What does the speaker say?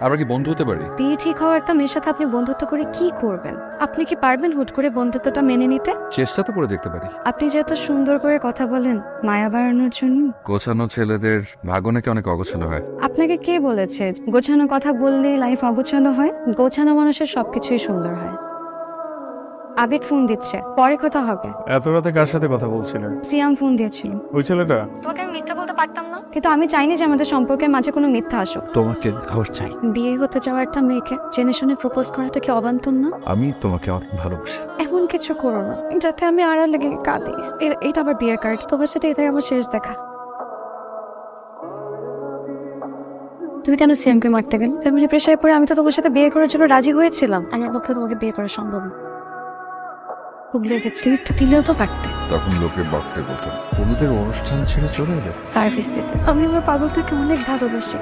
আমরা কি বন্ধু হতে পারি? বিয়ে ঠিক হওয়া একটা মেয়ের সাথে আপনি বন্ধুত্ব করে কি করবেন? আপনি কি পারবেন হুট করে বন্ধুত্বটা মেনে নিতে? চেষ্টা তো করে দেখতে পারি। আপনি যে এত সুন্দর করে কথা বলেন মায়া বাড়ানোর জন্য। গোছানো ছেলেদের ভাগ্য নাকি অনেক অগোছালো হয়। আপনাকে কে বলেছে গোছানো কথা বললেই লাইফ অগোছালো হয়? গোছানো মানুষের সবকিছুই সুন্দর হয়। আবির ফোন দিচ্ছে, পরে কথা হবে। এত রাতে কার সাথে কথা বলছিলেন? সিয়াম ফোন দিয়েছিল। ওই ছেলেটা? তোকে আমি মিথ্যা বলতে পারতাম না, কিন্তু আমি চাইনি যে আমাদের সম্পর্কের মাঝে কোনো মিথ্যা আসুক। তোমাকে আবার চাই। বিয়ে হতে যাওয়া একটা মেয়েকে জেনে শুনে প্রপোজ করাটা কি অবান্তর না? আমি তোমাকে অনেক ভালোবাসি। এমন কিছু করো না যাতে আমি আড়ালে লেগে কাঁদি। এটা আবার বিয়ের কার্ড, তোমার সাথে এটাই আমার শেষ দেখা। তুমি কেন সিএমকে মারতে গেলে? ফ্যামিলি প্রেশারে পড়ে আমি তো তোমার সাথে বিয়ে করার জন্য রাজি হয়েছিলাম। আমার পক্ষে তোমাকে বিয়ে করা সম্ভব না। খুব লেগেছে, দিলেও তো পারতে। তখন লোকে বকতে বলতো, বন্ধুদের অনুষ্ঠান ছেড়ে চলে এলে। সার্ভিস দিতে আমি আমার পাগলটাকে অনেক ভালোবাসি।